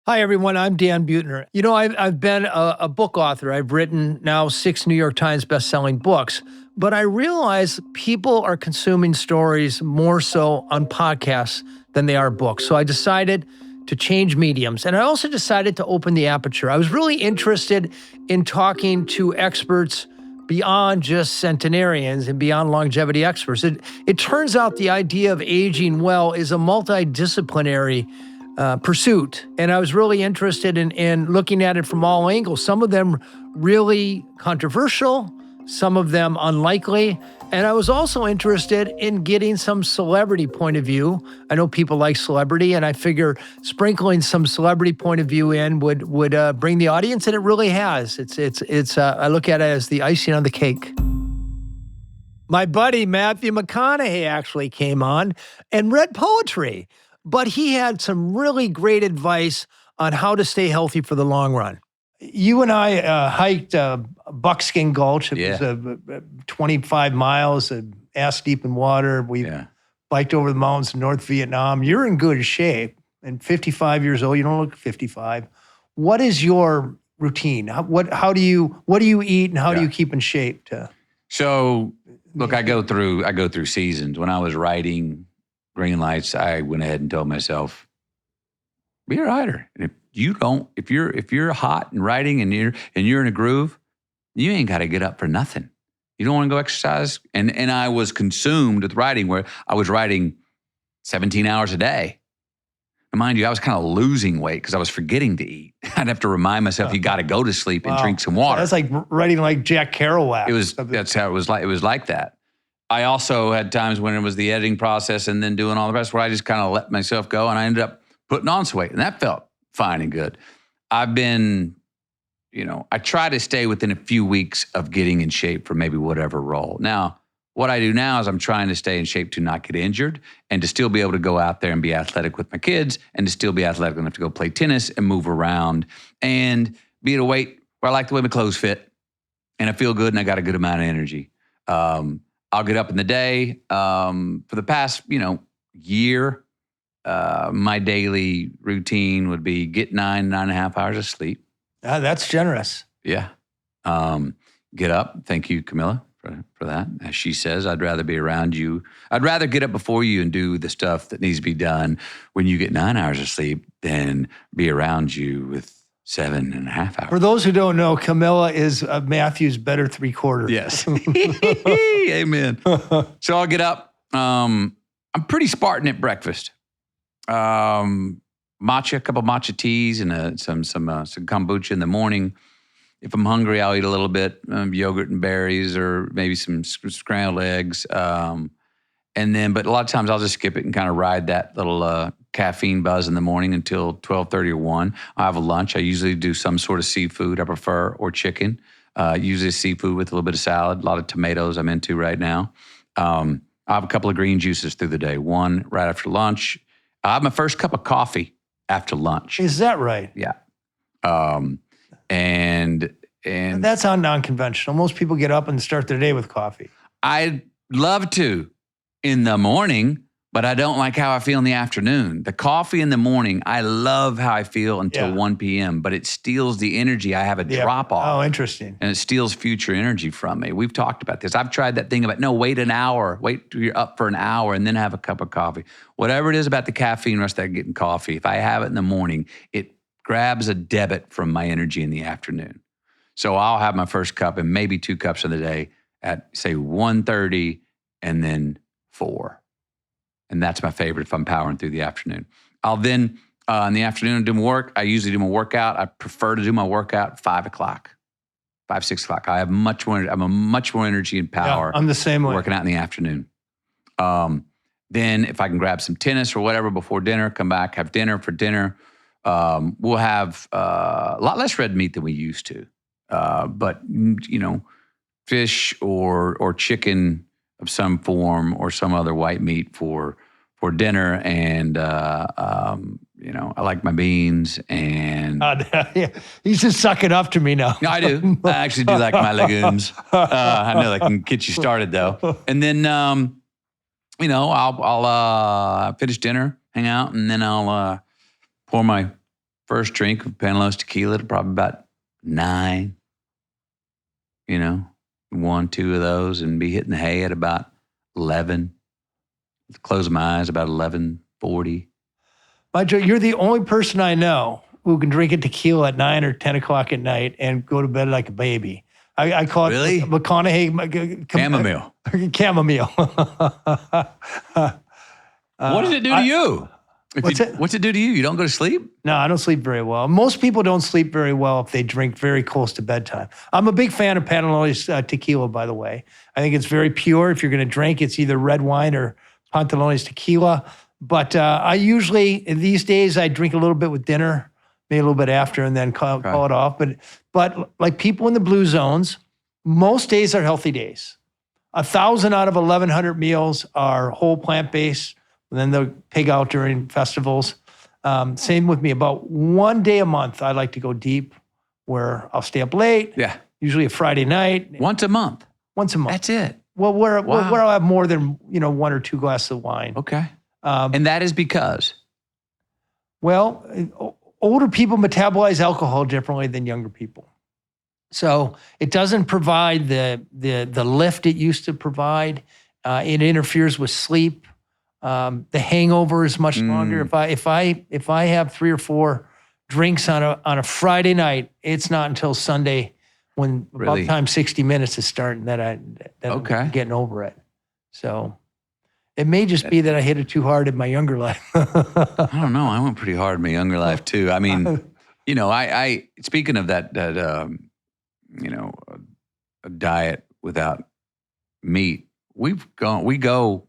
Hi, everyone. I'm Dan Buettner. I've been a book author. I've written now 6 New York Times bestselling books, but I realize people are consuming stories more so on podcasts than they are books. So I decided to change mediums. And I also decided to open the aperture. I was really interested in talking to experts beyond just centenarians and beyond longevity experts. It turns out the idea of aging well is a multidisciplinary pursuit. And I was really interested in looking at it from all angles, some of them really controversial, some of them unlikely. And I was also interested in getting some celebrity point of view. I know people like celebrity, and I figure sprinkling some celebrity point of view in would bring the audience, and it really has. I look at it as the icing on the cake. My buddy Matthew McConaughey actually came on and read poetry, but he had some really great advice on how to stay healthy for the long run. You and I hiked Buckskin Gulch. It was 25 miles, ass deep in water. We biked over the mountains in North Vietnam. You're in good shape and 55 years old. You don't look 55. What is your routine? How do you eat and how do you keep in shape? So, look, I go through seasons. When I was writing Green Lights, I went ahead and told myself, be a writer. And if you're hot and writing and you're in a groove, you ain't got to get up for nothing. You don't want to go exercise. And I was consumed with writing, where I was writing 17 hours a day. And mind you, I was kind of losing weight because I was forgetting to eat. I'd have to remind myself, you got to go to sleep and drink some water. That's like writing like Jack Kerouac. That's how it was like. It was like that. I also had times when it was the editing process and then doing all the rest where I just kind of let myself go, and I ended up putting on some weight, and that felt fine and good. I've been, I try to stay within a few weeks of getting in shape for maybe whatever role. Now, what I do now is I'm trying to stay in shape to not get injured and to still be able to go out there and be athletic with my kids and to still be athletic enough to go play tennis and move around and be at a weight where I like the way my clothes fit and I feel good and I got a good amount of energy. I'll get up in the day. For the past, year, my daily routine would be get 9.5 hours of sleep. That's generous. Yeah. Get up. Thank you, Camilla, for that. As she says, I'd rather be around you. I'd rather get up before you and do the stuff that needs to be done when you get 9 hours of sleep than be around you with 7.5 hours. For those who don't know, Camilla is Matthew's better three-quarter. Yes. Amen. So I'll get up. I'm pretty Spartan at breakfast. Matcha, a couple matcha teas and some kombucha in the morning. If I'm hungry, I'll eat a little bit of yogurt and berries or maybe some scrambled eggs. But a lot of times I'll just skip it and kind of ride that little caffeine buzz in the morning until 12:30 or 1. I have a lunch. I usually do some sort of seafood I prefer, or chicken. Usually seafood with a little bit of salad, a lot of tomatoes I'm into right now. I have a couple of green juices through the day. One right after lunch. I have my first cup of coffee after lunch. Is that right? Yeah. And that's how non-conventional. Most people get up and start their day with coffee. I'd love to in the morning, but I don't like how I feel in the afternoon. The coffee in the morning, I love how I feel until 1 p.m., but it steals the energy. I have a drop off. Oh, interesting. And it steals future energy from me. We've talked about this. I've tried that thing about, wait an hour. Wait till you're up for an hour and then have a cup of coffee. Whatever it is about the caffeine rush that I get in coffee, if I have it in the morning, it grabs a debit from my energy in the afternoon. So I'll have my first cup and maybe 2 cups in the day at, say, 1:30 and then 4. And that's my favorite if I'm powering through the afternoon. I'll then, in the afternoon, do my work. I usually do my workout. I prefer to do my workout at 5 o'clock, 6 o'clock. I have much more energy and power. Yeah, I'm the same way. Working out in the afternoon. Then if I can grab some tennis or whatever before dinner, come back, have dinner. For dinner, we'll have a lot less red meat than we used to. But, fish or chicken of some form or some other white meat for dinner. And, I like my beans and... He's just sucking up to me now. No, I do. I actually do like my legumes. I know that can get you started though. And then, I'll finish dinner, hang out, and then I'll pour my first drink of Panalos tequila to probably about 9, 1, 2 of those, and be hitting the hay at about 11. Close my eyes about 11:40. Joe, you're the only person I know who can drink a tequila at 9 or 10 o'clock at night and go to bed like a baby. I call it Really? McConaughey. Chamomile. Chamomile. What does it do to you? What's it do to you? You don't go to sleep? No, I don't sleep very well. Most people don't sleep very well if they drink very close to bedtime. I'm a big fan of Pantalones tequila, by the way. I think it's very pure. If you're going to drink, it's either red wine or Pantalones tequila. But I usually, these days, I drink a little bit with dinner, maybe a little bit after, and then call it off. But like people in the blue zones, most days are healthy days. 1,000 out of 1,100 meals are whole plant-based. And then they'll pig out during festivals. Same with me. About one day a month, I like to go deep, where I'll stay up late. Yeah. Usually a Friday night. Once a month. Once a month. That's it. Well, where I'll have more than 1 or 2 glasses of wine. Okay. And that is because? Well, older people metabolize alcohol differently than younger people. So it doesn't provide the lift it used to provide. It interferes with sleep. The hangover is much longer. If I have 3 or 4 drinks on a Friday night, it's not until Sunday when about the time 60 Minutes is starting that I'm getting over it. So it may just be that I hit it too hard in my younger life. I don't know. I went pretty hard in my younger life too. I mean, I speaking of that a diet without meat, we go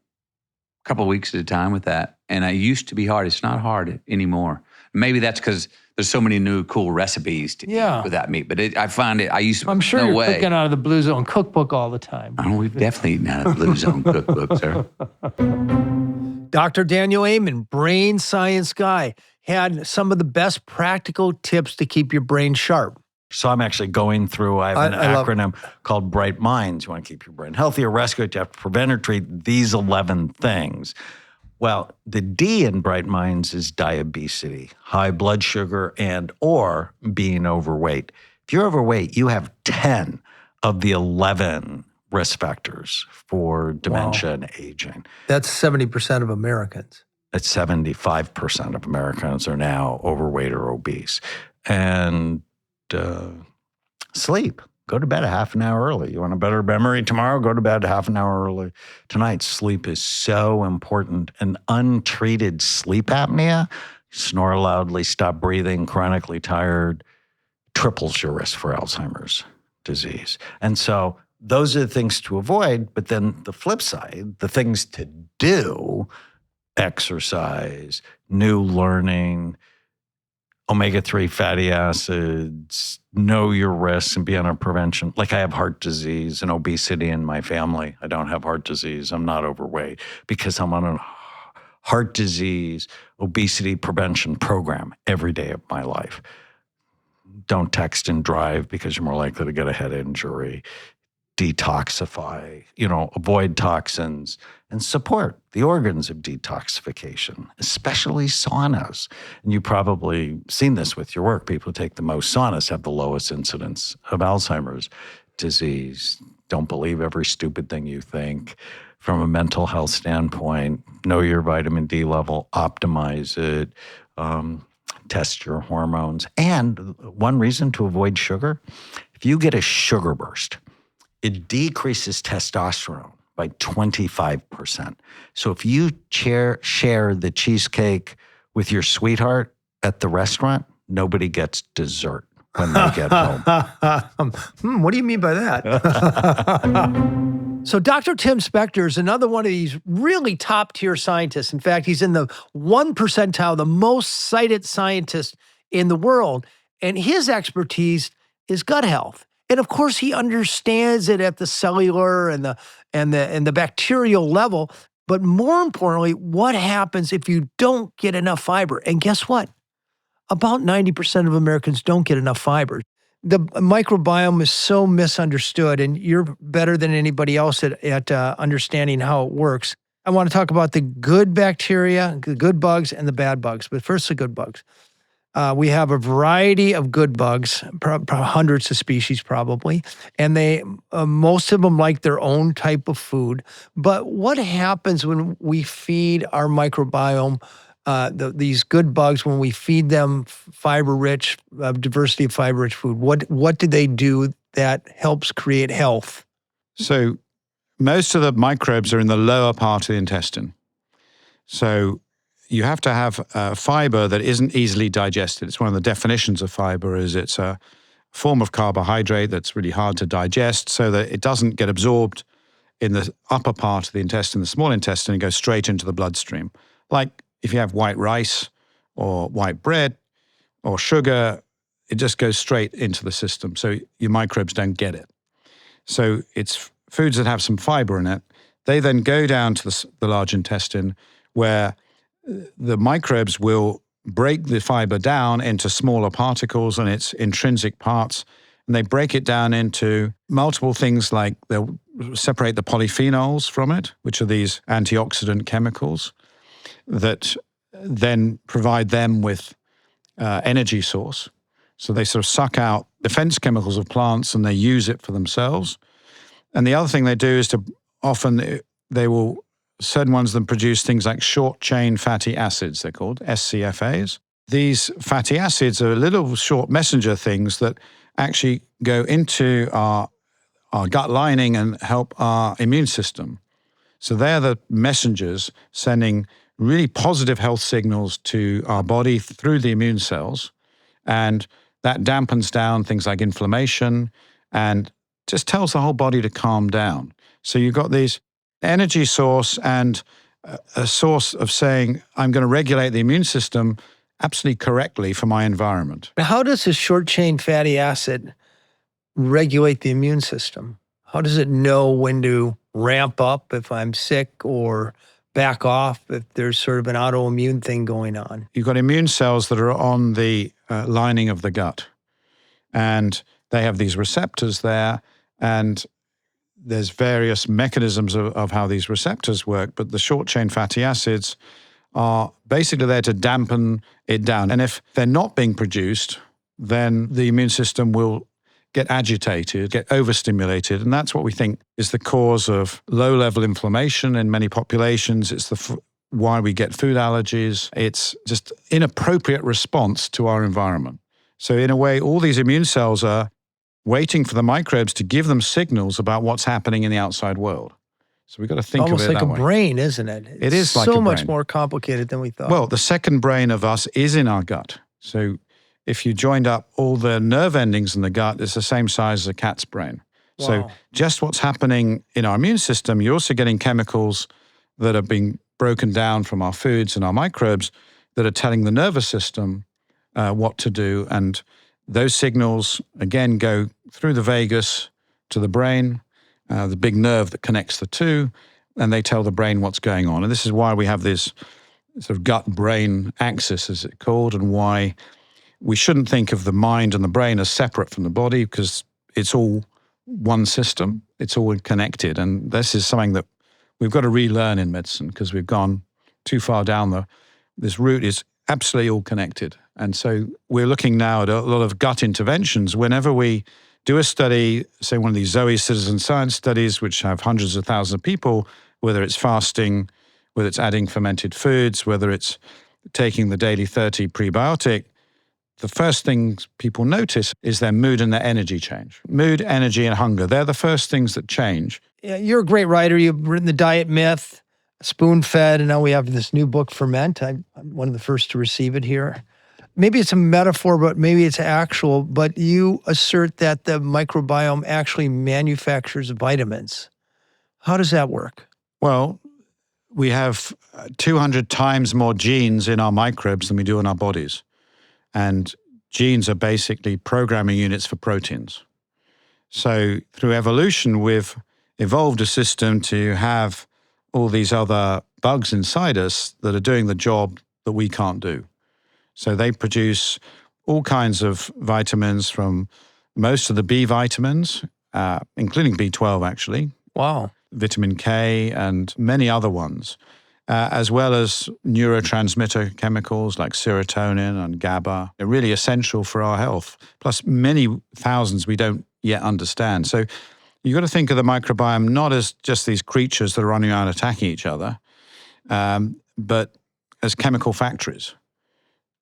a couple of weeks at a time with that. And I used to be hard. It's not hard anymore. Maybe that's because there's so many new cool recipes to eat without meat. But I find it, I'm sure no you're way. cooking out of the Blue Zone cookbook all the time. Oh, we've definitely eaten out of the Blue Zone cookbook, sir. Dr. Daniel Amen, brain science guy, had some of the best practical tips to keep your brain sharp. So I'm actually going through, I have an acronym called Bright Minds. You want to keep your brain healthy or rescue it, you have to prevent or treat these 11 things. Well, the D in Bright Minds is diabetes, high blood sugar, and or being overweight. If you're overweight, you have 10 of the 11 risk factors for dementia and aging. That's 70% of Americans. That's 75% of Americans are now overweight or obese. And sleep. Go to bed a half an hour early. You want a better memory tomorrow? Go to bed half an hour early tonight. Sleep is so important. And untreated sleep apnea, snore loudly, stop breathing, chronically tired, triples your risk for Alzheimer's disease. And so those are the things to avoid. But then the flip side, the things to do, exercise, new learning, omega-3 fatty acids, know your risks and be on a prevention. Like I have heart disease and obesity in my family. I don't have heart disease. I'm not overweight because I'm on a heart disease, obesity prevention program every day of my life. Don't text and drive because you're more likely to get a head injury. Detoxify, avoid toxins and support the organs of detoxification, especially saunas. And you've probably seen this with your work. People who take the most saunas have the lowest incidence of Alzheimer's disease. Don't believe every stupid thing you think. From a mental health standpoint, know your vitamin D level, optimize it, test your hormones. And one reason to avoid sugar, if you get a sugar burst, it decreases testosterone by 25%. So if you share the cheesecake with your sweetheart at the restaurant, nobody gets dessert when they get home. What do you mean by that? So Dr. Tim Spector is another one of these really top-tier scientists. In fact, he's in the 1 percentile, the most cited scientist in the world. And his expertise is gut health. And of course, he understands it at the cellular and the bacterial level. But more importantly, what happens if you don't get enough fiber? And guess what? About 90% of Americans don't get enough fiber. The microbiome is so misunderstood, and you're better than anybody else at understanding how it works. I want to talk about the good bacteria, the good bugs, and the bad bugs. But first, the good bugs. We have a variety of good bugs, hundreds of species probably, and they most of them like their own type of food. But what happens when we feed our microbiome these good bugs, when we feed them fiber-rich, diversity of fiber-rich food? What do they do that helps create health? So most of the microbes are in the lower part of the intestine. So you have to have fiber that isn't easily digested. It's one of the definitions of fiber is it's a form of carbohydrate that's really hard to digest so that it doesn't get absorbed in the upper part of the intestine, the small intestine, and go straight into the bloodstream. Like if you have white rice or white bread or sugar, it just goes straight into the system. So your microbes don't get it. So it's foods that have some fiber in it. They then go down to the large intestine where the microbes will break the fiber down into smaller particles and its intrinsic parts. And they break it down into multiple things like they'll separate the polyphenols from it, which are these antioxidant chemicals that then provide them with energy source. So they sort of suck out defense chemicals of plants and they use it for themselves. And the other thing they do is certain ones of them produce things like short-chain fatty acids, they're called SCFAs. These fatty acids are little short messenger things that actually go into our gut lining and help our immune system. So they're the messengers sending really positive health signals to our body through the immune cells. And that dampens down things like inflammation and just tells the whole body to calm down. So you've got these energy source and a source of saying, I'm going to regulate the immune system absolutely correctly for my environment. How does a short-chain fatty acid regulate the immune system? How does it know when to ramp up if I'm sick or back off if there's sort of an autoimmune thing going on? You've got immune cells that are on the lining of the gut, and they have these receptors there, and there's various mechanisms of how these receptors work, but the short-chain fatty acids are basically there to dampen it down. And if they're not being produced, then the immune system will get agitated, get overstimulated. And that's what we think is the cause of low-level inflammation in many populations. It's why we get food allergies. It's just inappropriate response to our environment. So in a way, all these immune cells are waiting for the microbes to give them signals about what's happening in the outside world. So we've got to think almost of it like that a way. brain, isn't it? It is like a so brain. much more complicated than we thought. Well, the second brain of us is in our gut. So if you joined up all the nerve endings in the gut, it's the same size as a cat's brain. Wow. So just what's happening in our immune system, you're also getting chemicals that are being broken down from our foods and our microbes that are telling the nervous system what to do. And those signals, again, go through the vagus to the brain, the big nerve that connects the two, and they tell the brain what's going on. And this is why we have this sort of gut-brain axis, as it's called, and why we shouldn't think of the mind and the brain as separate from the body, because it's all one system. It's all connected. And this is something that we've got to relearn in medicine, because we've gone too far down this route. Is absolutely all connected. And so we're looking now at a lot of gut interventions. Whenever we do a study, say one of these Zoe citizen science studies, which have hundreds of thousands of people, whether it's fasting, whether it's adding fermented foods, whether it's taking the daily 30 prebiotic, the first things people notice is their mood and their energy change. Mood, energy, and hunger. They're the first things that change. Yeah, you're a great writer. You've written The Diet Myth, Spoon-Fed, and now we have this new book, Ferment. I'm one of the first to receive it here. Maybe it's a metaphor, but maybe it's actual, but you assert that the microbiome actually manufactures vitamins. How does that work? Well, we have 200 times more genes in our microbes than we do in our bodies. And genes are basically programming units for proteins. So through evolution, we've evolved a system to have all these other bugs inside us that are doing the job that we can't do. So they produce all kinds of vitamins, from most of the B vitamins, including B12 actually. Wow. Vitamin K and many other ones. as well as neurotransmitter chemicals like serotonin and GABA. They're really essential for our health, plus many thousands we don't yet understand. So you've got to think of the microbiome not as just these creatures that are running around attacking each other, but as chemical factories.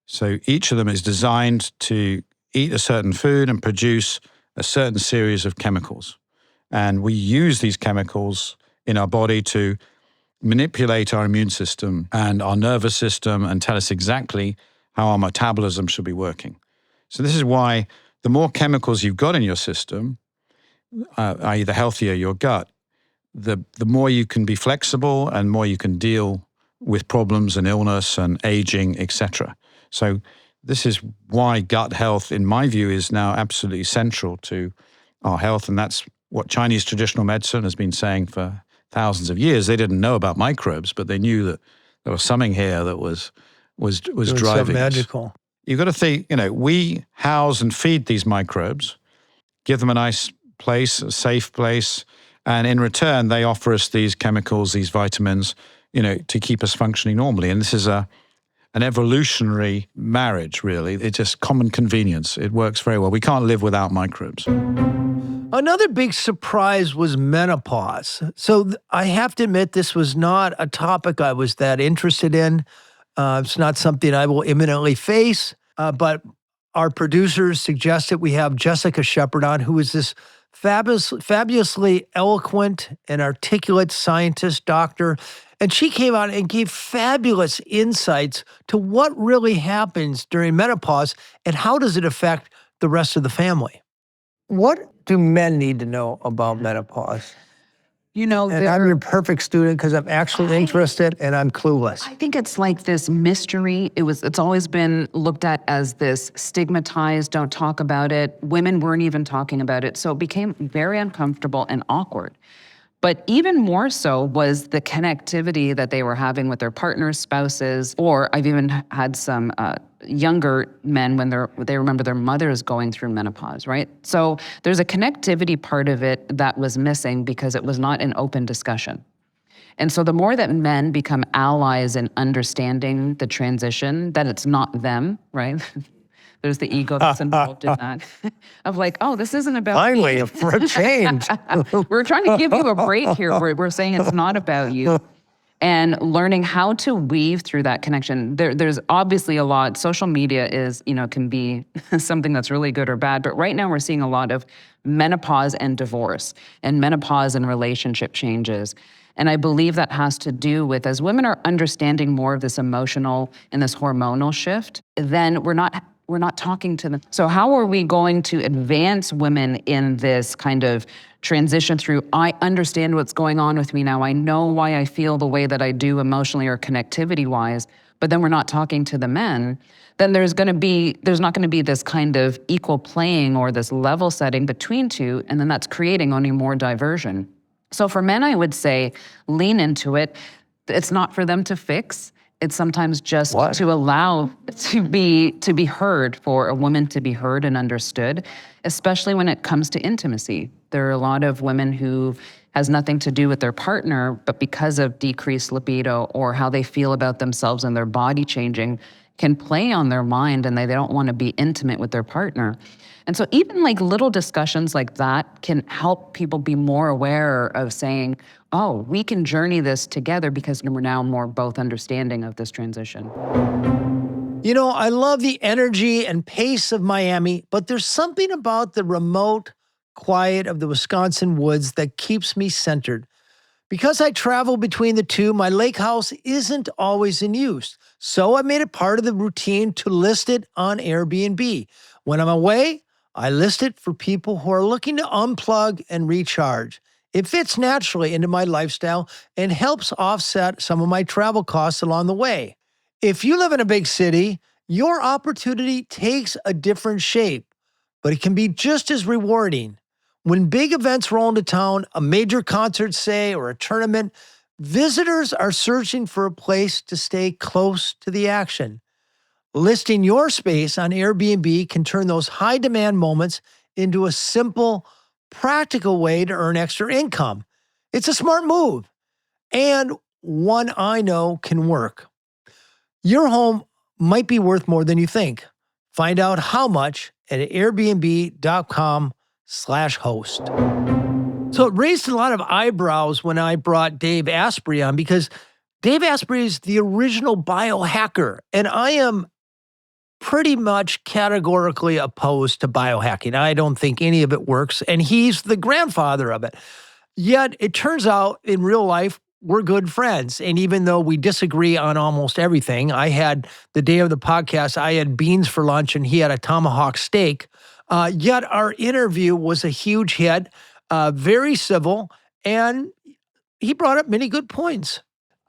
So each of them is designed to eat a certain food and produce a certain series of chemicals. And we use these chemicals in our body to manipulate our immune system and our nervous system and tell us exactly how our metabolism should be working. So this is why the more chemicals you've got in your system, i.e. the healthier your gut, the more you can be flexible and more you can deal with problems and illness and aging, etc. So this is why gut health, in my view, is now absolutely central to our health. And that's what Chinese traditional medicine has been saying for thousands of years. They didn't know about microbes, but they knew that there was something here that was driving us. Magical. You've got to think, we house and feed these microbes, give them a nice place, a safe place, and in return, they offer us these chemicals, these vitamins, to keep us functioning normally. And this is an evolutionary marriage, really. It's just common convenience. It works very well. We can't live without microbes. Another big surprise was menopause. So I have to admit, this was not a topic I was that interested in. It's not something I will imminently face, but our producers suggested we have Jessica Shepard on, who is this fabulously eloquent and articulate scientist, doctor. And she came out and gave fabulous insights to what really happens during menopause and how does it affect the rest of the family. What do men need to know about menopause? And I'm your perfect student because I'm actually interested and I'm clueless. I think it's like this mystery. It's always been looked at as this stigmatized, don't talk about it. Women weren't even talking about it. So it became very uncomfortable and awkward. But even more so was the connectivity that they were having with their partners, spouses, or I've even had some younger men when they remember their mothers going through menopause, right? So there's a connectivity part of it that was missing because it was not an open discussion. And so the more that men become allies in understanding the transition, that it's not them, right? There's the ego that's involved in that. Of like, oh, this isn't about Finally, me. for a change. We're trying to give you a break here. We're saying it's not about you. And learning how to weave through that connection. There's obviously a lot. Social media can be something that's really good or bad. But right now we're seeing a lot of menopause and divorce and menopause and relationship changes. And I believe that has to do with, as women are understanding more of this emotional and this hormonal shift, then we're not talking to them. So how are we going to advance women in this kind of transition through, I understand what's going on with me now. I know why I feel the way that I do emotionally or connectivity-wise, but then we're not talking to the men. Then there's not going to be this kind of equal playing or this level setting between two, and then that's creating only more diversion. So for men, I would say lean into it. It's not for them to fix. It's sometimes just to allow to be heard, for a woman to be heard and understood, especially when it comes to intimacy. There are a lot of women who has nothing to do with their partner, but because of decreased libido or how they feel about themselves and their body changing, can play on their mind and they don't want to be intimate with their partner. And so even like little discussions like that can help people be more aware of saying, oh, we can journey this together because we're now more both understanding of this transition. I love the energy and pace of Miami, but there's something about the remote quiet of the Wisconsin woods that keeps me centered. Because I travel between the two, my lake house isn't always in use. So I made it part of the routine to list it on Airbnb. When I'm away, I list it for people who are looking to unplug and recharge. It fits naturally into my lifestyle and helps offset some of my travel costs along the way. If you live in a big city, your opportunity takes a different shape, but it can be just as rewarding. When big events roll into town, a major concert, say, or a tournament, visitors are searching for a place to stay close to the action. Listing your space on Airbnb can turn those high-demand moments into a simple, practical way to earn extra income. It's a smart move. And one I know can work. Your home might be worth more than you think. Find out how much at airbnb.com/host. So it raised a lot of eyebrows when I brought Dave Asprey on, because Dave Asprey is the original biohacker, and I am pretty much categorically opposed to biohacking. I don't think any of it works, and he's the grandfather of it. Yet it turns out in real life, we're good friends. And even though we disagree on almost everything, I had the day of the podcast, I had beans for lunch and he had a tomahawk steak. Yet our interview was a huge hit, very civil, and he brought up many good points.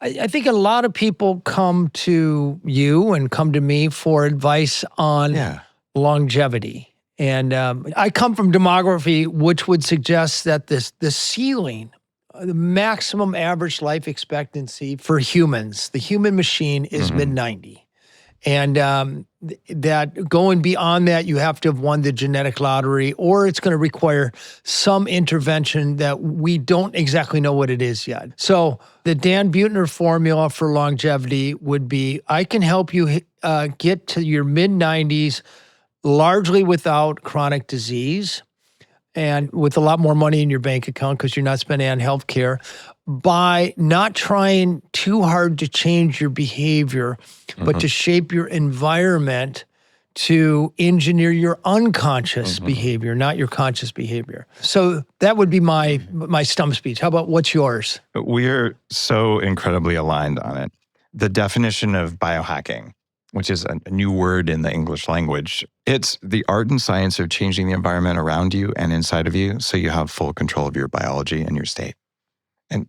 I think a lot of people come to you and come to me for advice on longevity. And I come from demography, which would suggest that the ceiling, the maximum average life expectancy for humans, the human machine, is mid-90. And that going beyond that, you have to have won the genetic lottery, or it's going to require some intervention that we don't exactly know what it is yet. So the Dan Buettner formula for longevity would be, I can help you get to your mid-90s largely without chronic disease and with a lot more money in your bank account because you're not spending on healthcare, by not trying too hard to change your behavior, but to shape your environment to engineer your unconscious behavior, not your conscious behavior. So that would be my stump speech. How about what's yours? We're so incredibly aligned on it. The definition of biohacking, which is a new word in the English language, it's the art and science of changing the environment around you and inside of you so you have full control of your biology and your state. And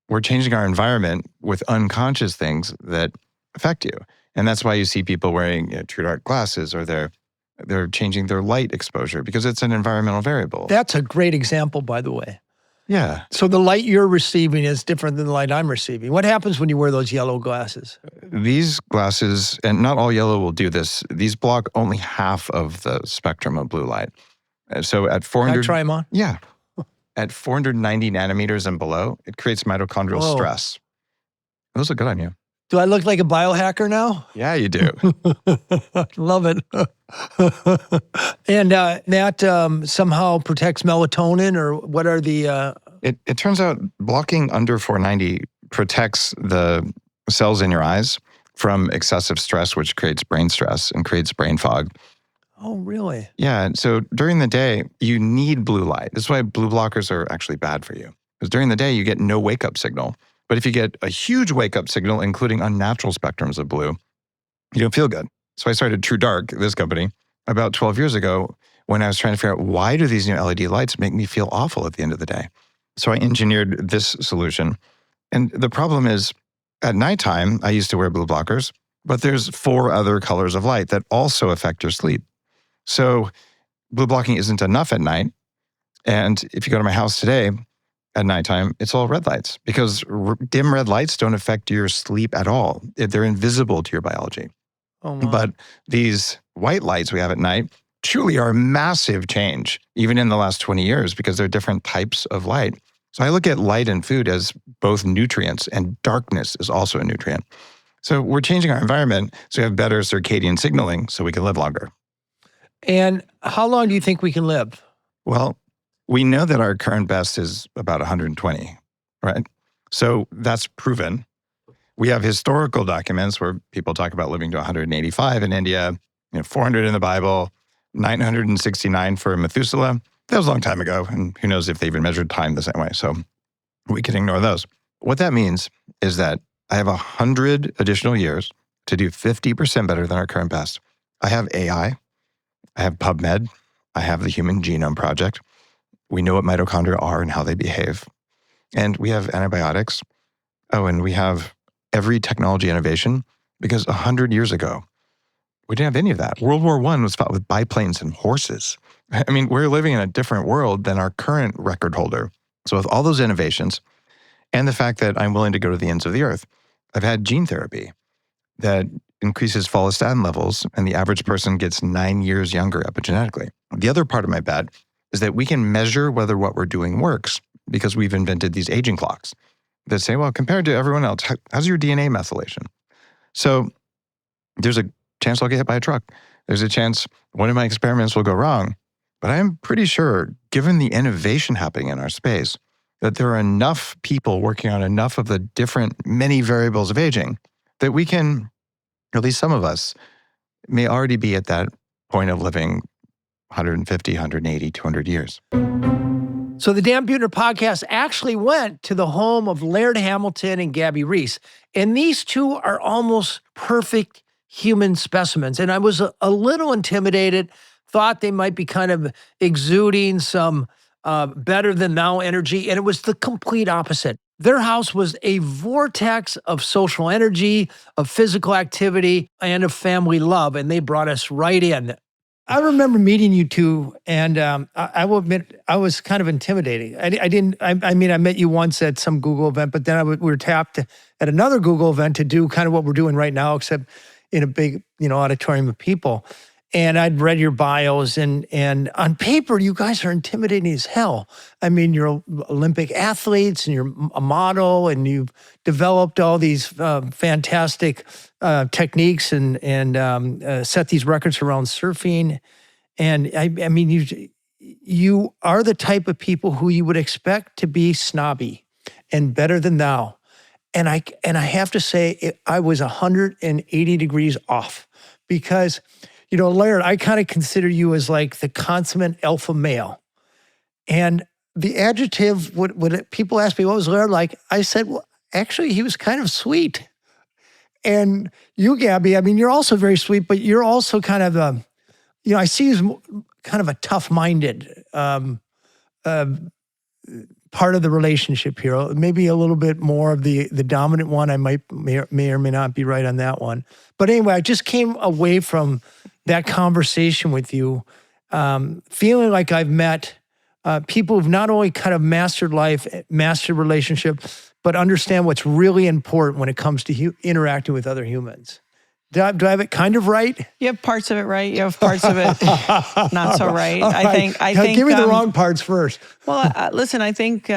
we're changing our environment with unconscious things that affect you. And that's why you see people wearing true dark glasses, or they're changing their light exposure because it's an environmental variable. That's a great example, by the way. Yeah. So the light you're receiving is different than the light I'm receiving. What happens when you wear those yellow glasses? These glasses, and not all yellow will do this, these block only half of the spectrum of blue light. So at 400... Can I try them on? Yeah. At 490 nanometers and below, it creates mitochondrial stress. Those look good on you. Do I look like a biohacker now? Yeah, you do. Love it. And that somehow protects melatonin, or what are the... It turns out blocking under 490 protects the cells in your eyes from excessive stress, which creates brain stress and creates brain fog. Oh, really? Yeah. So during the day, you need blue light. This is why blue blockers are actually bad for you. Because during the day, you get no wake-up signal. But if you get a huge wake-up signal, including unnatural spectrums of blue, you don't feel good. So I started True Dark, this company, about 12 years ago when I was trying to figure out, why do these new LED lights make me feel awful at the end of the day? So I engineered this solution. And the problem is, at nighttime, I used to wear blue blockers, but there's 4 other colors of light that also affect your sleep. So blue blocking isn't enough at night. And if you go to my house today, at nighttime, it's all red lights, because dim red lights don't affect your sleep at all. They're invisible to your biology. Oh, my. But these white lights we have at night truly are a massive change, even in the last 20 years, because they're different types of light. So I look at light and food as both nutrients, and darkness is also a nutrient. So we're changing our environment so we have better circadian signaling so we can live longer. And how long do you think we can live? Well, we know that our current best is about 120, right? So that's proven. We have historical documents where people talk about living to 185 in India, 400 in the Bible, 969 for Methuselah. That was a long time ago, and who knows if they even measured time the same way. So we can ignore those. What that means is that I have 100 additional years to do 50% better than our current best. I have AI. I have PubMed. I have the Human Genome Project. We know what mitochondria are and how they behave. And we have antibiotics. Oh, and we have every technology innovation, because 100 years ago, we didn't have any of that. World War I was fought with biplanes and horses. I mean, we're living in a different world than our current record holder. So with all those innovations and the fact that I'm willing to go to the ends of the earth, I've had gene therapy that increases follistatin levels, and the average person gets 9 years younger epigenetically. The other part of my bet is that we can measure whether what we're doing works, because we've invented these aging clocks. that say, well, compared to everyone else, how's your DNA methylation? So there's a chance I'll get hit by a truck. There's a chance one of my experiments will go wrong. But I'm pretty sure, given the innovation happening in our space, that there are enough people working on enough of the different, many variables of aging that we can, at least some of us, may already be at that point of living 150, 180, 200 years. So the Dan Buettner Podcast actually went to the home of Laird Hamilton and Gabby Reese. And these two are almost perfect human specimens. And I was a little intimidated, thought they might be kind of exuding some better than now energy. And it was the complete opposite. Their house was a vortex of social energy, of physical activity, and of family love. And they brought us right in. I remember meeting you two, and I will admit I was kind of intimidating. I met you once at some Google event, but then we were tapped at another Google event to do kind of what we're doing right now, except in a big, auditorium of people. And I'd read your bios, and on paper, you guys are intimidating as hell. I mean, you're Olympic athletes, and you're a model, and you've developed all these fantastic techniques and set these records around surfing. And I mean, you are the type of people who you would expect to be snobby and better than thou. And I have to say, I was 180 degrees off because, Laird, I kind of consider you as like the consummate alpha male. And the adjective, when people ask me, what was Laird like? I said, well, actually, he was kind of sweet. And you, Gabby, I mean, you're also very sweet, but you're also kind of, I see you as kind of a tough-minded part of the relationship here. Maybe a little bit more of the dominant one. I may or may not be right on that one. But anyway, I just came away from that conversation with you feeling like I've met people who've not only kind of mastered life, mastered relationship, but understand what's really important when it comes to interacting with other humans. Do I have it kind of right? You have parts of it right. You have parts of it not so right. All right. I think. Give me the wrong parts first. Well, listen. I think.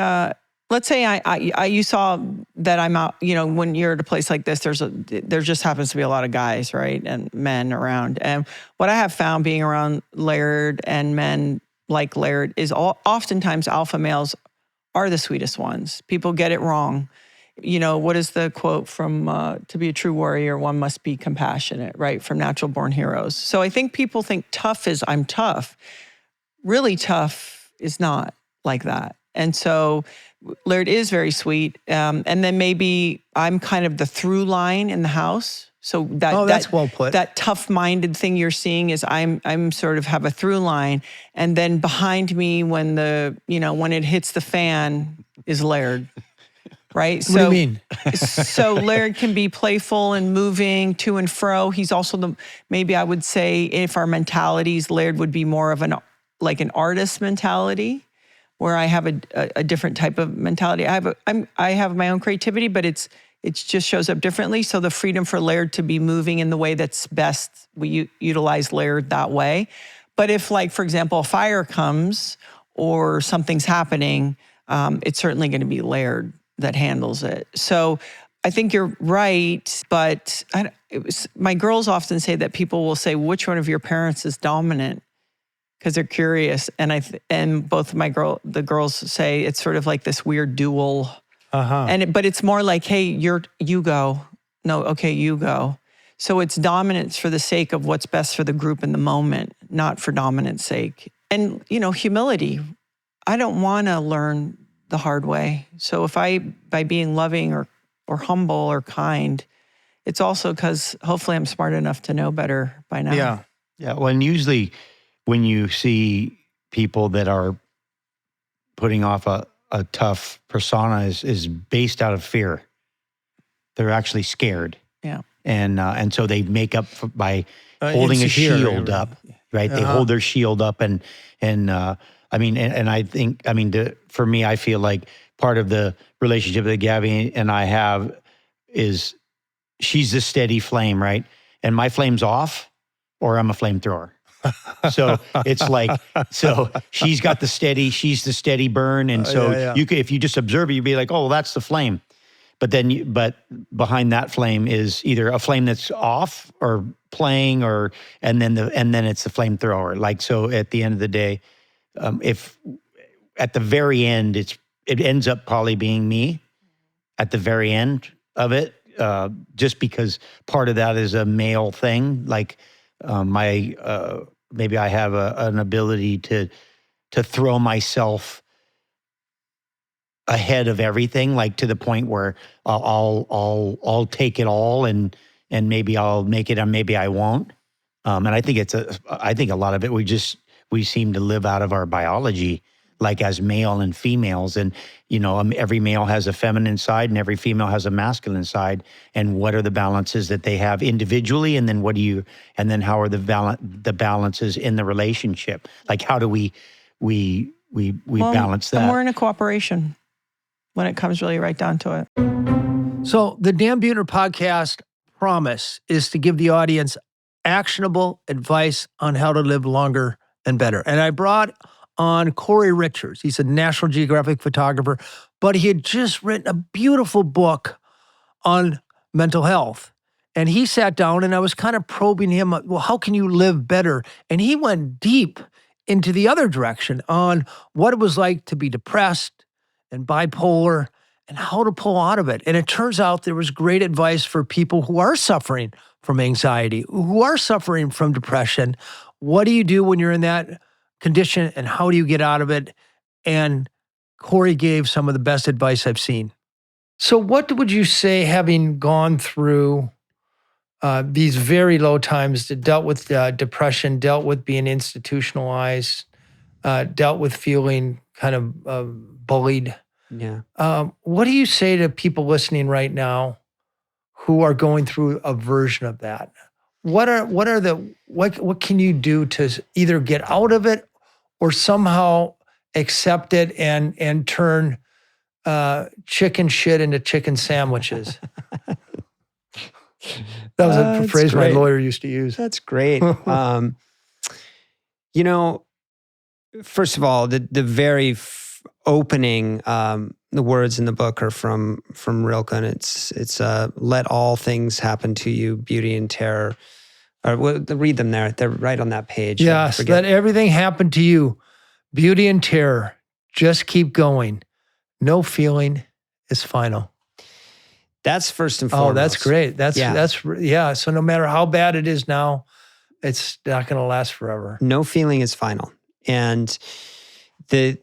Let's say you saw that I'm out. When you're at a place like this, there just happens to be a lot of guys, right, and men around. And what I have found being around Laird and men like Laird is oftentimes alpha males are the sweetest ones. People get it wrong. What is the quote from To Be a True Warrior, one must be compassionate, right? From Natural Born Heroes. So I think people think tough is I'm tough. Really tough is not like that. And so Laird is very sweet. And then maybe I'm kind of the through line in the house. So that's well put. That tough-minded thing you're seeing is I'm sort of have a through line. And then behind me when when it hits the fan is Laird. Right. What do you mean? So Laird can be playful and moving to and fro. He's also maybe I would say if our mentalities, Laird would be more of an artist mentality, where I have a different type of mentality. I have my own creativity, but it just shows up differently. So the freedom for Laird to be moving in the way that's best, we utilize Laird that way. But if, for example, a fire comes or something's happening, it's certainly going to be Laird that handles it. So I think you're right, but my girls often say that people will say, which one of your parents is dominant? Because they're curious. And both of the girls say it's sort of like this weird dual. But it's more like, hey, you go. No, okay, you go. So it's dominance for the sake of what's best for the group in the moment, not for dominance sake. And, humility. I don't want to learn the hard way. So if by being loving or humble or kind, it's also because hopefully I'm smart enough to know better by now. Yeah. Well, and usually when you see people that are putting off a tough persona is based out of fear. They're actually scared. Yeah. And so they make up by holding a shield up, right? They hold their shield up and I think, for me, I feel like part of the relationship that Gabby and I have is she's the steady flame, right? And my flame's off or I'm a flamethrower. So it's she's got she's the steady burn. And so you could, if you just observe it, you'd be like, oh, well, that's the flame. but behind that flame is either a flame that's off or playing, and then it's the flamethrower. Like, so at the end of the day, if at the very end, it ends up probably being me at the very end of it, just because part of that is a male thing. Like, maybe I have an ability to throw myself ahead of everything, like to the point where I'll take it all, and maybe I'll make it, and maybe I won't. And I think I think a lot of it we seem to live out of our biology, like as male and females, and every male has a feminine side and every female has a masculine side, and what are the balances that they have individually, and then how are the balances in the relationship? Like, how do we balance that? And we're in a cooperation when it comes really right down to it. So the Dan Buettner Podcast promise is to give the audience actionable advice on how to live longer and better. And I brought on Corey Richards. He's a National Geographic photographer, but he had just written a beautiful book on mental health. And he sat down, and I was kind of probing him, well, how can you live better? And he went deep into the other direction on what it was like to be depressed and bipolar and how to pull out of it. And it turns out there was great advice for people who are suffering from anxiety, who are suffering from depression. What do you do when you're in that condition, and how do you get out of it? And Corey gave some of the best advice I've seen. So what would you say, having gone through these very low times, that dealt with depression, dealt with being institutionalized, dealt with feeling kind of bullied? Yeah. What do you say to people listening right now who are going through a version of that? What can you do to either get out of it or somehow accept it and turn chicken shit into chicken sandwiches? That was a phrase my lawyer used to use. That's great. First of all, the very opening, the words in the book are from Rilke, and it's let all things happen to you, beauty and terror. Read them there. They're right on that page. Yes, let everything happen to you, beauty and terror. Just keep going. No feeling is final. That's first and foremost. Oh, that's great. That's So no matter how bad it is now, it's not going to last forever. No feeling is final. And the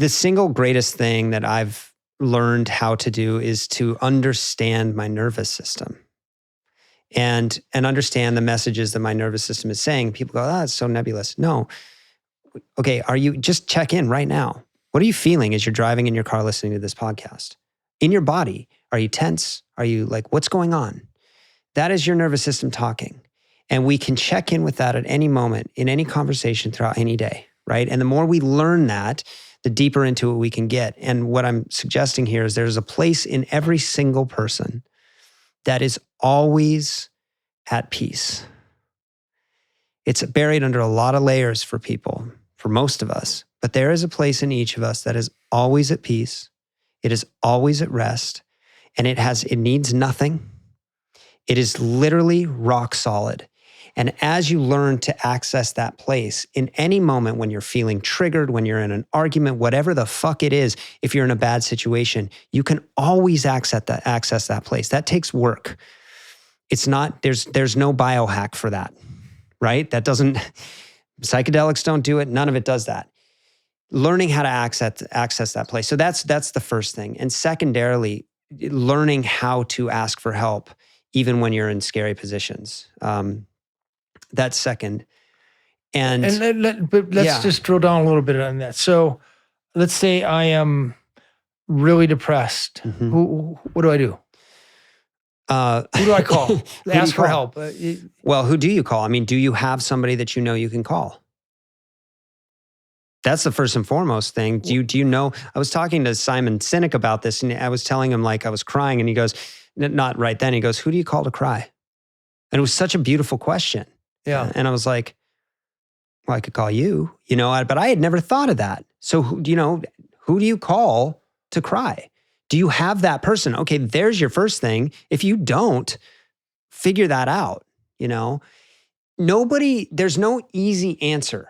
single greatest thing that I've learned how to do is to understand my nervous system and understand the messages that my nervous system is saying. People go, it's so nebulous. No. Okay, just check in right now. What are you feeling as you're driving in your car listening to this podcast? In your body, are you tense? Are you like, what's going on? That is your nervous system talking. And we can check in with that at any moment, in any conversation throughout any day, right? And the more we learn that, the deeper into it we can get. And what I'm suggesting here is there's a place in every single person that is always at peace. It's buried under a lot of layers for people, for most of us, but there is a place in each of us that is always at peace. It is always at rest, and it needs nothing. It is literally rock solid. And as you learn to access that place in any moment when you're feeling triggered, when you're in an argument, whatever the fuck it is, if you're in a bad situation, you can always access that place. That takes work. It's not, there's no biohack for that, right? Psychedelics don't do it. None of it does that. Learning how to access that place. So that's the first thing. And secondarily, learning how to ask for help, even when you're in scary positions. That's second. But let's just drill down a little bit on that. So let's say I am really depressed. Mm-hmm. What do I do? Who do I call? Ask for help. Well, who do you call? I mean, do you have somebody that you know you can call? That's the first and foremost thing. Do you know? I was talking to Simon Sinek about this, and I was telling him like I was crying, and he goes, not right then. He goes, who do you call to cry? And it was such a beautiful question. Yeah. And I was like, well, I could call you, but I had never thought of that. So, who do you call to cry? Do you have that person? Okay, there's your first thing. If you don't, figure that out, you know? There's no easy answer.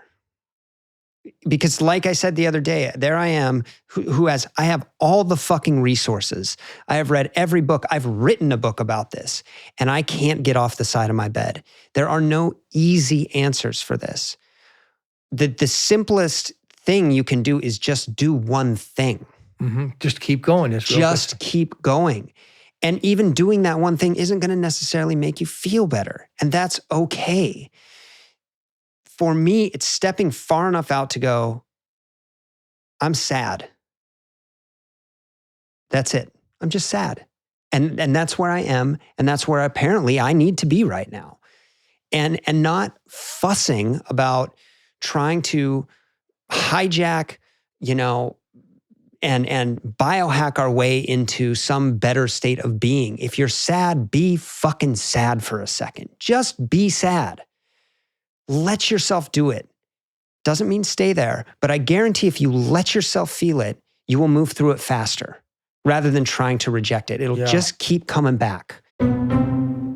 Because like I said the other day, there I am I have all the fucking resources. I have read every book. I've written a book about this and I can't get off the side of my bed. There are no easy answers for this. The simplest thing you can do is just do one thing. Mm-hmm. Just keep going. Just keep going. And even doing that one thing isn't going to necessarily make you feel better. And that's okay. For me, it's stepping far enough out to go, I'm sad. That's it. I'm just sad. And that's where I am. And that's where apparently I need to be right now. And not fussing about trying to hijack, and biohack our way into some better state of being. If you're sad, be fucking sad for a second. Just be sad. Let yourself do it. Doesn't mean stay there, but I guarantee if you let yourself feel it, you will move through it faster rather than trying to reject it. It'll just keep coming back.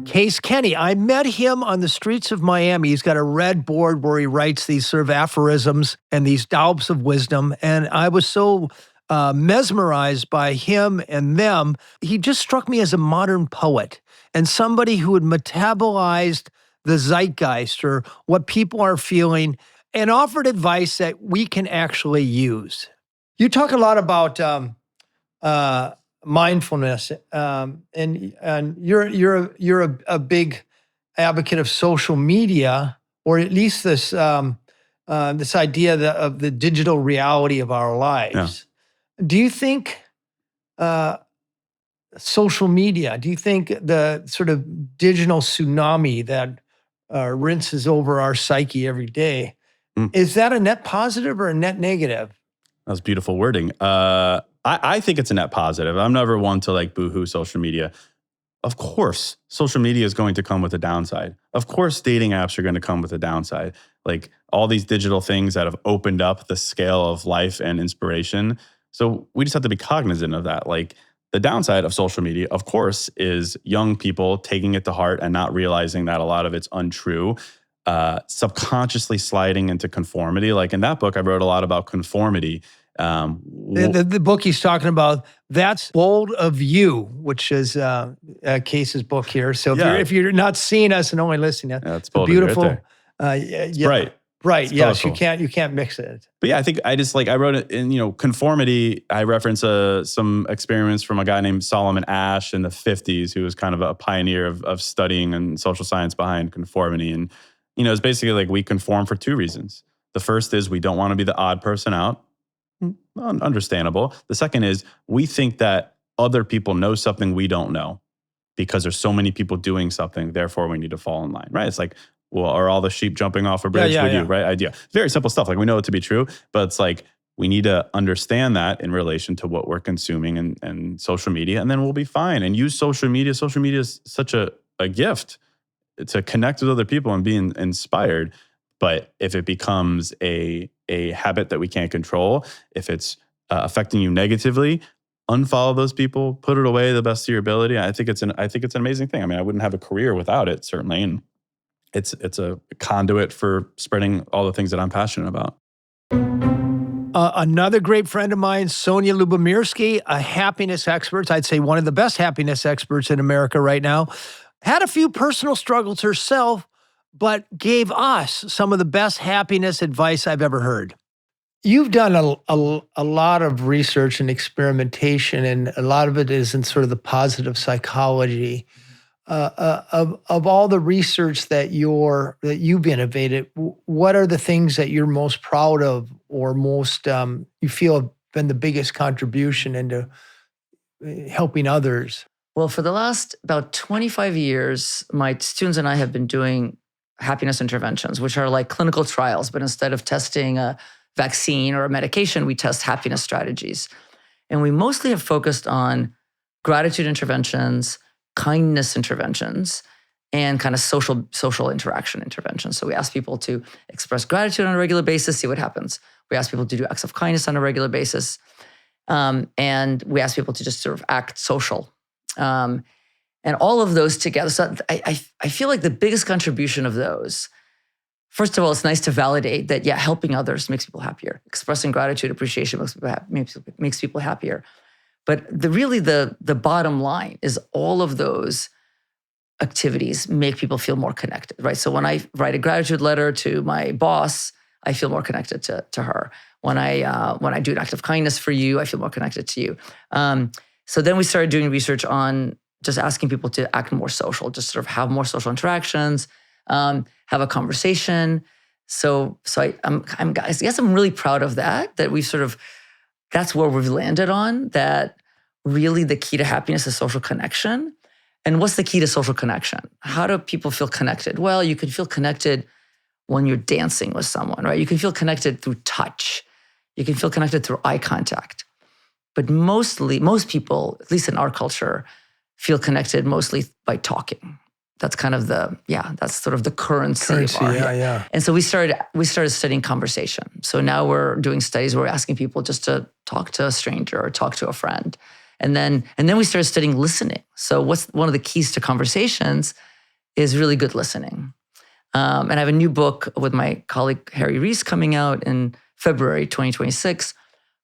Case Kenny, I met him on the streets of Miami. He's got a red board where he writes these sort of aphorisms and these doubts of wisdom. And I was so mesmerized by him and them. He just struck me as a modern poet and somebody who had metabolized the zeitgeist or what people are feeling and offered advice that we can actually use. You talk a lot about mindfulness, and you're a big advocate of social media, or at least this idea of the digital reality of our lives. Yeah. Do you think social media? Do you think the sort of digital tsunami that rinses over our psyche every day, is that a net positive or a net negative? That's beautiful wording. I think it's a net positive. I'm never one to boohoo social media. Of course, social media is going to come with a downside. Of course, dating apps are going to come with a downside. All these digital things that have opened up the scale of life and inspiration. So we just have to be cognizant of that. The downside of social media, of course, is young people taking it to heart and not realizing that a lot of it's untrue, subconsciously sliding into conformity. In that book, I wrote a lot about conformity. The book he's talking about, That's Bold of You, which is Case's book here. So if you're not seeing us and only listening, it's bold beautiful. It's bright. Right. It's yes. colorful. You can't mix it. But yeah, I think I wrote it in, conformity. I reference some experiments from a guy named Solomon Asch in the 50s, who was kind of a pioneer of studying and social science behind conformity. And, it's basically we conform for two reasons. The first is we don't want to be the odd person out. Understandable. The second is we think that other people know something we don't know because there's so many people doing something. Therefore, we need to fall in line, right? It's well, are all the sheep jumping off a bridge with you, right? Idea. Very simple stuff. We know it to be true, but it's we need to understand that in relation to what we're consuming and social media, and then we'll be fine. And use social media. Social media is such a gift to connect with other people and be inspired. But if it becomes a habit that we can't control, if it's affecting you negatively, unfollow those people, put it away the best of your ability. I think it's an amazing thing. I mean, I wouldn't have a career without it, certainly. And it's a conduit for spreading all the things that I'm passionate about. Another great friend of mine, Sonia Lubomirsky, a happiness expert, I'd say one of the best happiness experts in America right now, had a few personal struggles herself, but gave us some of the best happiness advice I've ever heard. You've done a lot of research and experimentation, and a lot of it is in sort of the positive psychology. Of all the research that you've innovated, what are the things that you're most proud of, or most you feel have been the biggest contribution into helping others? Well, for the last about 25 years, my students and I have been doing happiness interventions, which are clinical trials, but instead of testing a vaccine or a medication, we test happiness strategies. And we mostly have focused on gratitude interventions, kindness interventions, and kind of social interaction interventions. So we ask people to express gratitude on a regular basis, see what happens. We ask people to do acts of kindness on a regular basis. And we ask people to just sort of act social. And all of those together. So I feel like the biggest contribution of those, first of all, it's nice to validate that, yeah, helping others makes people happier. Expressing gratitude, appreciation makes people happier. But the bottom line is all of those activities make people feel more connected, right? So when I write a gratitude letter to my boss, I feel more connected to her. When I do an act of kindness for you, I feel more connected to you. So then we started doing research on just asking people to act more social, just sort of have more social interactions, have a conversation. So I guess I'm really proud of that we sort of, that's where we've landed on, that really the key to happiness is social connection. And what's the key to social connection? How do people feel connected? Well, you can feel connected when you're dancing with someone, right? You can feel connected through touch. You can feel connected through eye contact. But most people, at least in our culture, feel connected mostly by talking. That's kind of that's sort of the currency of our yeah. And so we started studying conversation. So now we're doing studies where we're asking people just to talk to a stranger or talk to a friend. And then we started studying listening. So what's one of the keys to conversations is really good listening. And I have a new book with my colleague Harry Reese coming out in February 2026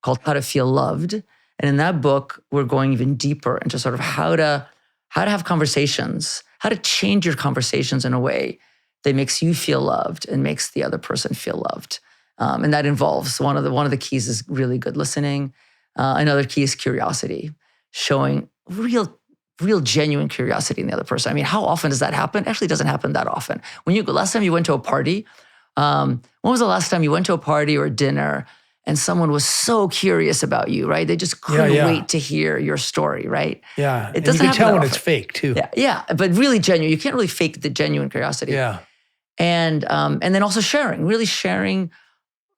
called How to Feel Loved. And in that book, we're going even deeper into sort of how to have conversations, how to change your conversations in a way that makes you feel loved and makes the other person feel loved. And that involves one of the keys is really good listening. Another key is curiosity, showing real genuine curiosity in the other person. I mean, how often does that happen? Actually, it doesn't happen that often. Last time you went to a party, when was the last time you went to a party or a dinner and someone was so curious about you, right? They just couldn't wait to hear your story, right? Yeah, it doesn't you can tell when often. it's fake too. Yeah, but really genuine. You can't really fake the genuine curiosity. Yeah, and then also really sharing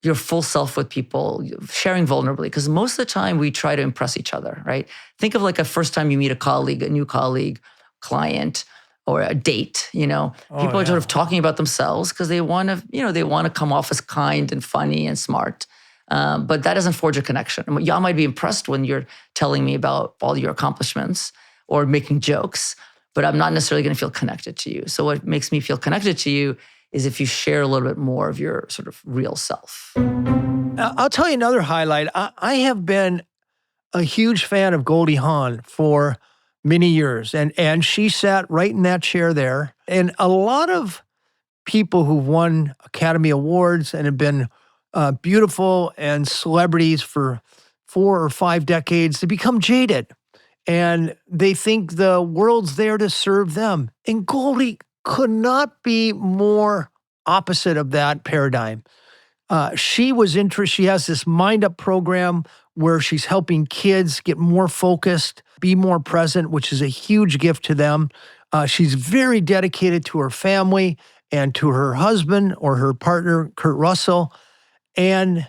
your full self with people, sharing vulnerably, because most of the time we try to impress each other, right? Think of like a first time you meet a new colleague, client, or a date, people are sort of talking about themselves because they want to come off as kind and funny and smart. But that doesn't forge a connection. Y'all might be impressed when you're telling me about all your accomplishments or making jokes, but I'm not necessarily going to feel connected to you. So what makes me feel connected to you is if you share a little bit more of your sort of real self. I'll tell you another highlight. I have been a huge fan of Goldie Hawn for many years, and she sat right in that chair there. And a lot of people who've won Academy Awards and have been beautiful and celebrities for 4 or 5 decades, they become jaded. And they think the world's there to serve them. And Goldie could not be more opposite of that paradigm. She has this Mind Up program where she's helping kids get more focused, be more present, which is a huge gift to them. She's very dedicated to her family and to her husband or her partner, Kurt Russell. And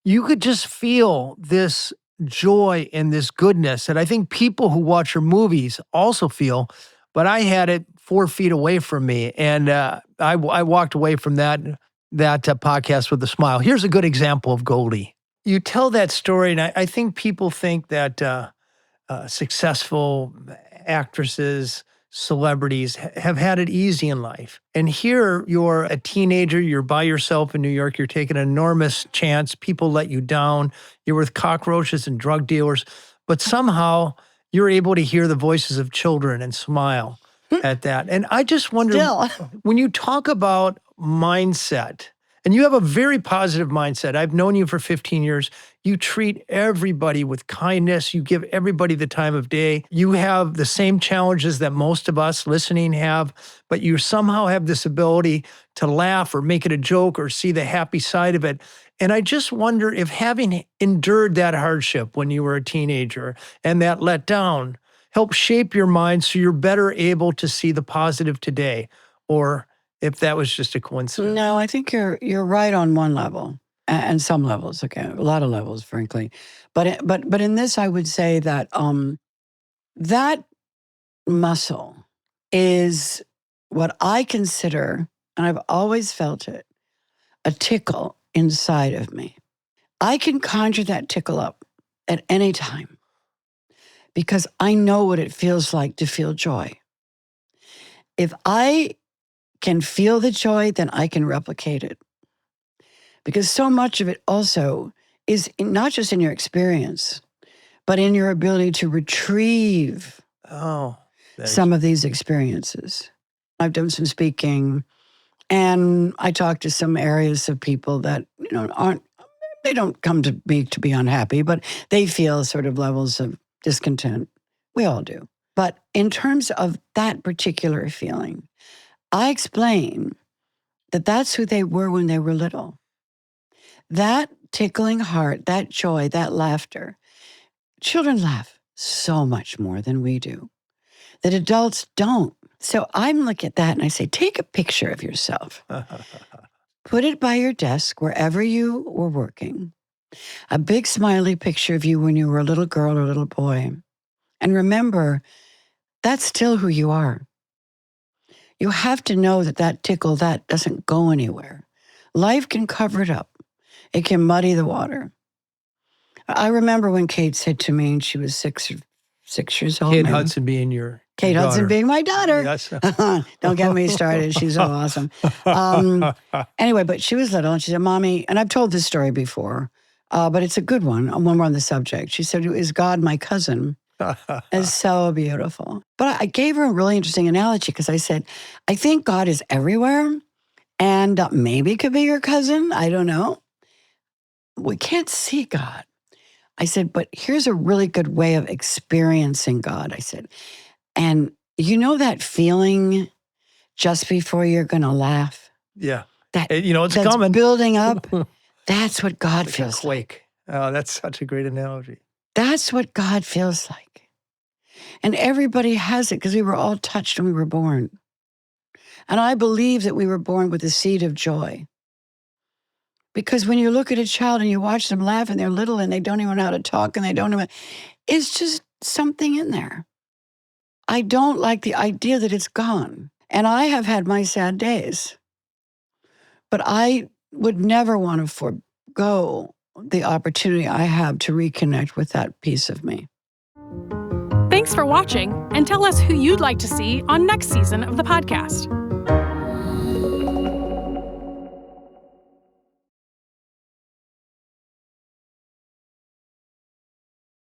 you could just feel this joy and this goodness. And I think people who watch her movies also feel, but I had it 4 feet away from me. And I walked away from that podcast with a smile. Here's a good example of Goldie. You tell that story, and I think people think that successful actresses, celebrities have had it easy in life. And here you're a teenager, you're by yourself in New York, you're taking an enormous chance, people let you down, you're with cockroaches and drug dealers, but somehow you're able to hear the voices of children and smile at that. And I just wonder, when you talk about mindset, and you have a very positive mindset. I've known you for 15 years. You treat everybody with kindness. You give everybody the time of day. You have the same challenges that most of us listening have, but you somehow have this ability to laugh or make it a joke or see the happy side of it. And I just wonder if having endured that hardship when you were a teenager and that letdown helped shape your mind so you're better able to see the positive today, or if that was just a coincidence. No, I think you're right on one level, and some levels, okay, a lot of levels, frankly. But in this, I would say that that muscle is what I consider, and I've always felt it, a tickle inside of me. I can conjure that tickle up at any time because I know what it feels like to feel joy. If I can feel the joy, then I can replicate it. Because so much of it also is not just in your experience, but in your ability to retrieve some of these experiences. I've done some speaking, and I talk to some areas of people that they don't come to me to be unhappy, but they feel sort of levels of discontent. We all do. But in terms of that particular feeling, I explain that that's who they were when they were little. That tickling heart, that joy, that laughter. Children laugh so much more than we do, that adults don't. So I'm looking at that and I say, take a picture of yourself. Put it by your desk wherever you were working. A big smiley picture of you when you were a little girl or a little boy. And remember, that's still who you are. You have to know that tickle, that doesn't go anywhere. Life can cover it up. It can muddy the water. I remember when Kate said to me, and she was six years old. Kate Hudson being your Kate daughter. Hudson being my daughter. Yes. Don't get me started. She's so awesome. Anyway, but she was little and she said, Mommy, and I've told this story before, but it's a good one when we're on the subject. She said, is God my cousin? It's so beautiful. But I gave her a really interesting analogy because I said, I think God is everywhere and maybe could be your cousin. I don't know. We can't see God. I said, but here's a really good way of experiencing God. I said, and you know that feeling just before you're going to laugh? Yeah. That, it's that's coming. building up. That's what God Like feels a quake. Oh, that's such a great analogy. That's what God feels like. And everybody has it because we were all touched when we were born. And I believe that we were born with a seed of joy. Because when you look at a child and you watch them laugh and they're little and they don't even know how to talk and they don't even, it's just something in there. I don't like the idea that it's gone. And I have had my sad days. But I would never want to forego the opportunity I have to reconnect with that piece of me. Thanks for watching, and tell us who you'd like to see on next season of the podcast.